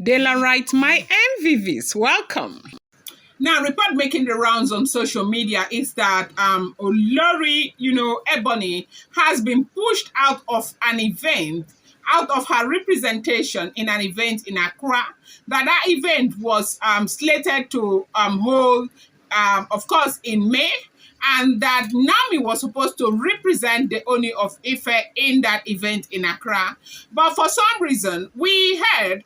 Dela write my MVVs. Welcome. Now, report making the rounds on social media is that Olori, Ebony, has been pushed out of an event, out of her representation in an event in Accra. That event was slated to hold, of course, in May, and that Naomi was supposed to represent the Ooni of Ife in that event in Accra. But for some reason, we heard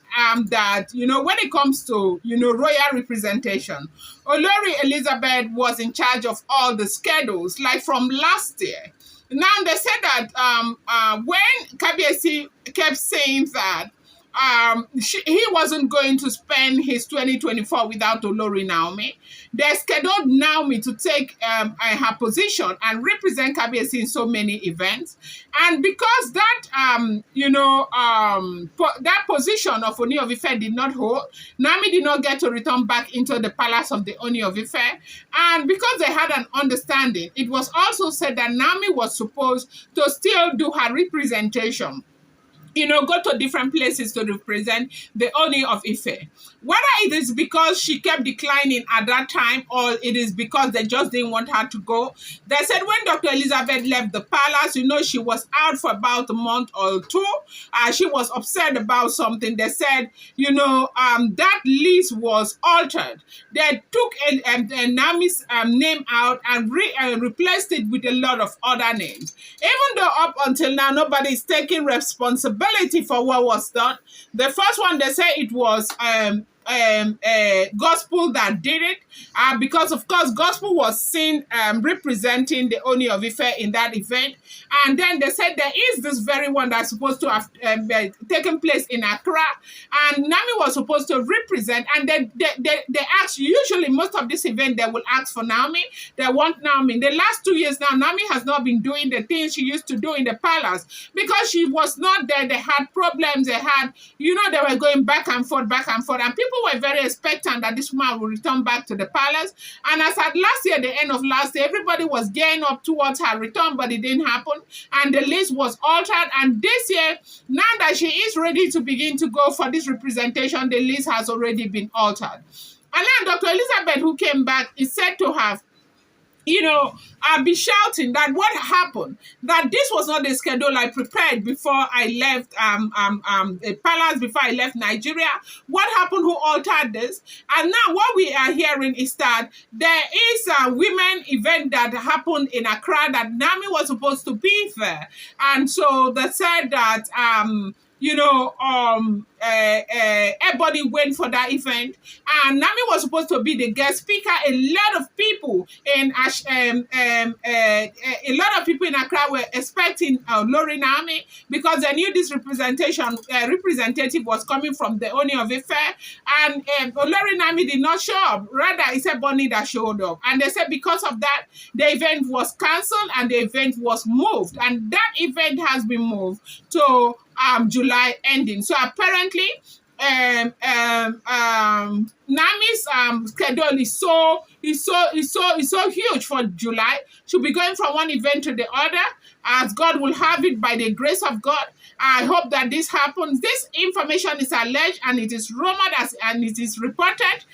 that, when it comes to, royal representation, Olori Elizabeth was in charge of all the schedules, like from last year. Now, they said that when Kabiyesi kept saying that he wasn't going to spend his 2024 without Olori Naomi, they scheduled Naomi to take her position and represent Kabiyesi in so many events. And because that, that position of Ooni of Ife did not hold, Naomi did not get to return back into the palace of the Ooni of Ife. And because they had an understanding, it was also said that Naomi was supposed to still do her representation, go to different places to represent the Ooni of Ife. Whether it is because she kept declining at that time or it is because they just didn't want her to go. They said when Dr. Elizabeth left the palace, she was out for about a month or two. She was upset about something. They said, that list was altered. They took Naomi's name out and replaced it with a lot of other names. Even though up until now, nobody is taking responsibility for what was done. The first one, they say it was Gospel that did it, because of course Gospel was seen representing the Ooni of Ife in that event. And then they said there is this very one that's supposed to have taken place in Accra, and Naomi was supposed to represent. And they asked, usually most of this event they will ask for Naomi. They want Naomi. In the last 2 years now, Naomi has not been doing the things she used to do in the palace because she was not there. They had problems. They had, they were going back and forth, and people were very expectant that this woman will return back to the palace. And as at last year, the end of last year, everybody was gearing up towards her return, but it didn't happen. And the list was altered. And this year, now that she is ready to begin to go for this representation, the list has already been altered. And then Dr. Elizabeth, who came back, is said to have I'll be shouting that what happened, that this was not the schedule I prepared before I left the palace, before I left Nigeria. What happened? Who altered this? And now what we are hearing is that there is a women event that happened in Accra that Naomi was supposed to be there. And so they said that everybody went for that event, and Naomi was supposed to be the guest speaker. A lot of people in Accra were expecting Olori Naomi because they knew this representative was coming from the Ooni of Ife, and Olori Naomi did not show up. Rather, it's Ebony that showed up, and they said because of that, the event was cancelled and the event was moved, and that event has been moved to July ending. So apparently, Nami's schedule is so huge for July. She'll be going from one event to the other, as God will have it by the grace of God. I hope that this happens. This information is alleged and it is rumored and it is reported.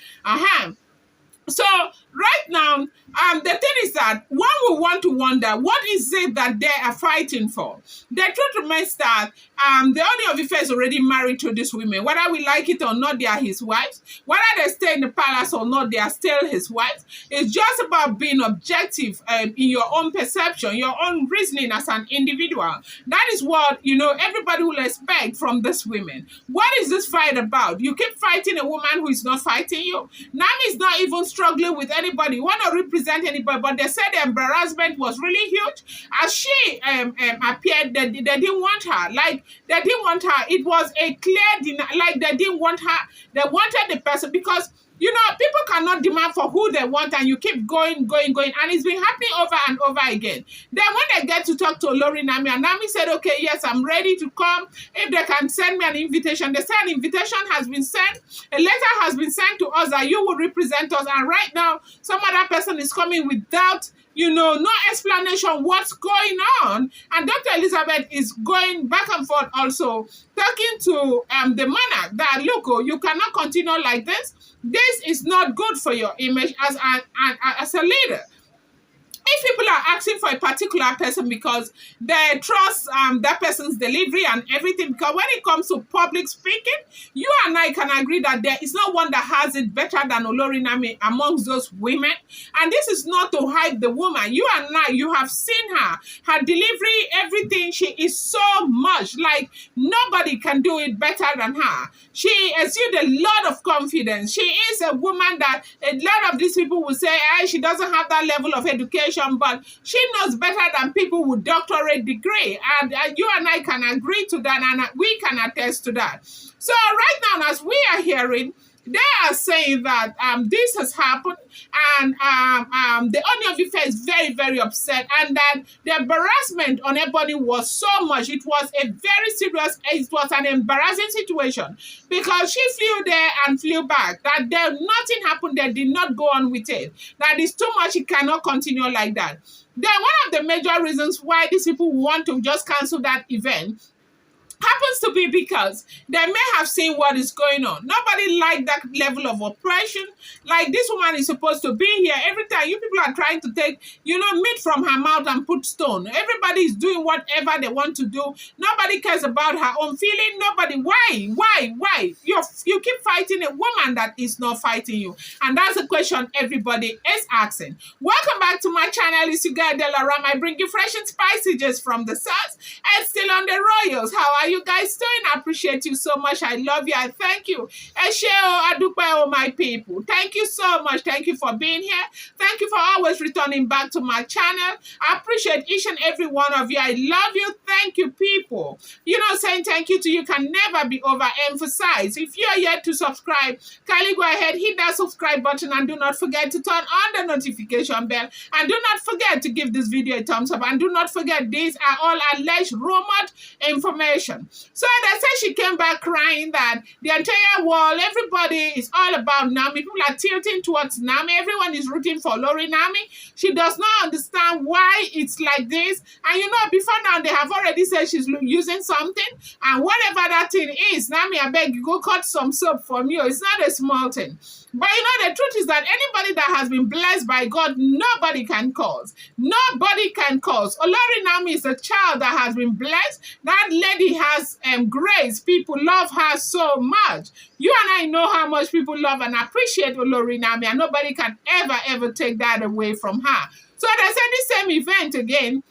So right now, the thing is that one will want to wonder, what is it that they are fighting for? The truth remains that the Ooni of Ife is already married to these women. Whether we like it or not, they are his wives. Whether they stay in the palace or not, they are still his wives. It's just about being objective in your own perception, your own reasoning as an individual. That is what, everybody will expect from these women. What is this fight about? You keep fighting a woman who is not fighting you. Naomi is not even struggling with anybody. You want to represent anybody, but they said the embarrassment was really huge. As she appeared, they didn't want her. Like, they didn't want her. It was a clear like they didn't want her. They wanted the person because people cannot demand for who they want, and you keep going, and it's been happening over and over again. Then when they get to talk to Olori Naomi, and Naomi said, okay, yes, I'm ready to come. If they can send me an invitation, they said an invitation has been sent. A letter has been sent to us that you will represent us. And right now, some other person is coming without no explanation what's going on. And Dr. Elizabeth is going back and forth also, talking to the monarch that, look, oh, you cannot continue like this. This is not good for your image as a leader. If people are asking for a particular person because they trust that person's delivery and everything, because when it comes to public speaking, you and I can agree that there is no one that has it better than Olori Naomi amongst those women. And this is not to hype the woman. You and I, you have seen her delivery, everything. She is so much like nobody can do it better than her. She exudes a lot of confidence. She is a woman that a lot of these people will say, she doesn't have that level of education, but she knows better than people with doctorate degree. And you and I can agree to that, and we can attest to that. So right now, as we are hearing, they are saying that this has happened, and the Ooni of Ife is very, very upset, and that the embarrassment on Ebony was so much. It was a very serious, it was an embarrassing situation, because she flew there and flew back. That there nothing happened. They did not go on with it. That is too much. It cannot continue like that. Then one of the major reasons why these people want to just cancel that event happens to be because they may have seen what is going on. Nobody liked that level of oppression. Like, this woman is supposed to be here. Every time you people are trying to take, meat from her mouth and put stone. Everybody is doing whatever they want to do. Nobody cares about her own feeling. Nobody. Why? You keep fighting a woman that is not fighting you. And that's a question everybody is asking. Welcome back to my channel. It's your girl Delaram. I bring you fresh and spicy just from the source and still on the royals. How are you guys doing? I appreciate you so much. I love you. I thank you. Esheo Adupe, my people. Thank you so much. Thank you for being here. Thank you for always returning back to my channel. I appreciate each and every one of you. I love you. Thank you, people. Saying thank you to you can never be overemphasized. If you are yet to subscribe, kindly go ahead, hit that subscribe button, and do not forget to turn on the notification bell. And do not forget to give this video a thumbs up. And do not forget, these are all alleged rumored information. So they say she came back crying that the entire world, everybody is all about Naomi. People are tilting towards Naomi. Everyone is rooting for Olori Naomi. She does not understand why it's like this. And before now, they have already said she's using something. And whatever that thing is, Naomi, I beg you, go cut some soap from you. It's not a small thing. But the truth is that anybody that has been blessed by God, nobody can cause. Nobody can cause. Olori Naomi is a child that has been blessed. That lady has grace. People love her so much. You and I know how much people love and appreciate Olori Naomi, and nobody can ever take that away from her. So they said the same event again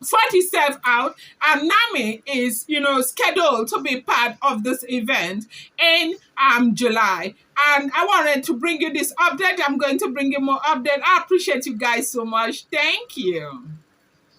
fought itself out, and Naomi is, scheduled to be part of this event in July. And I wanted to bring you this update. I'm going to bring you more update. I appreciate you guys so much. Thank you.